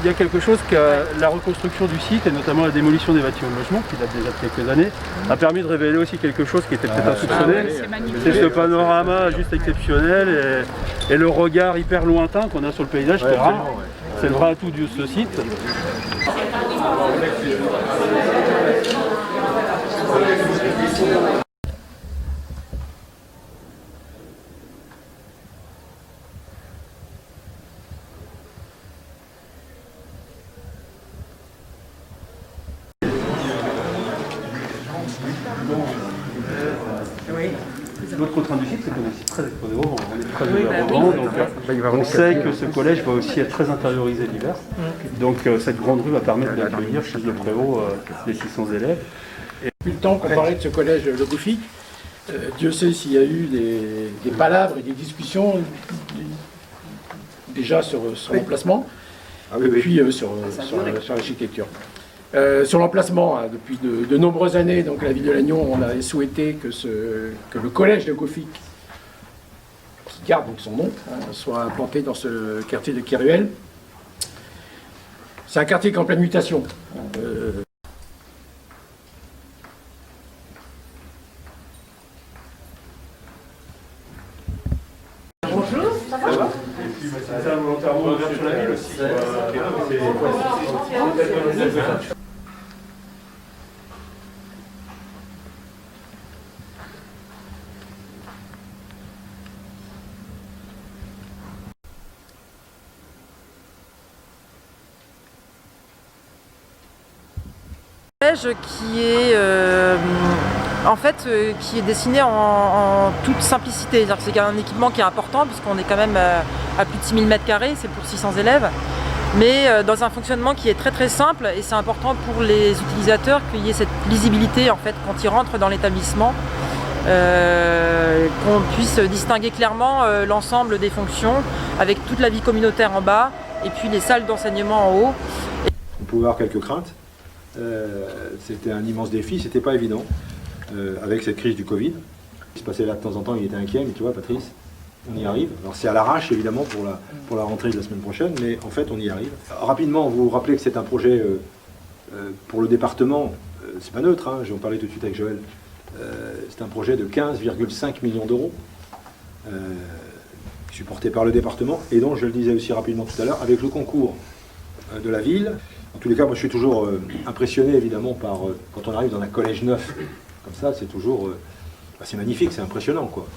il y a quelque chose que la reconstruction du site et notamment la démolition des bâtiments de logement, qui date déjà de quelques années, a permis de révéler aussi quelque chose qui était peut-être insoupçonné. C'est ce panorama juste exceptionnel et le regard hyper lointain qu'on a sur le paysage, c'est rare. C'est le vrai atout de ce site. L'autre contrainte du site, c'est qu'on est aussi très exposé au vent. On est très ouvert au vent, donc on sait que ce collège va aussi être très intériorisé l'hiver. Donc cette grande rue va permettre d'accueillir chez le prévôt les 600 élèves. Depuis le temps qu'on parlait de ce collège Le Goufic, Dieu sait s'il y a eu des palabres et des discussions déjà sur l'emplacement, et puis sur l'architecture. Sur l'emplacement, depuis de nombreuses années, donc la ville de Lannion, on avait souhaité que le collège de Goufic, qui garde donc son nom, soit implanté dans ce quartier de Kéruel. C'est un quartier qui est en pleine mutation. Bonjour, ça va? Et puis c'est ça volontairement ouvert sur la ville aussi. Qui est qui est dessiné en toute simplicité. C'est un équipement qui est important puisqu'on est quand même à plus de 6000 m², c'est pour 600 élèves, mais dans un fonctionnement qui est très très simple, et c'est important pour les utilisateurs qu'il y ait cette lisibilité en fait quand ils rentrent dans l'établissement, qu'on puisse distinguer clairement l'ensemble des fonctions avec toute la vie communautaire en bas et puis les salles d'enseignement en haut. On pouvait avoir quelques craintes. C'était un immense défi, c'était pas évident avec cette crise du Covid. Il se passait là de temps en temps, il était inquiet, mais tu vois Patrice, on y arrive. Alors c'est à l'arrache évidemment pour la rentrée de la semaine prochaine, mais en fait on y arrive. Rapidement, vous vous rappelez que c'est un projet pour le département, c'est pas neutre, hein, j'en parlais tout de suite avec Joël, c'est un projet de 15,5 millions d'euros supporté par le département et donc je le disais aussi rapidement tout à l'heure, avec le concours de la ville. En tous les cas, moi je suis toujours impressionné évidemment par quand on arrive dans un collège neuf, comme ça, c'est toujours c'est magnifique, c'est impressionnant quoi.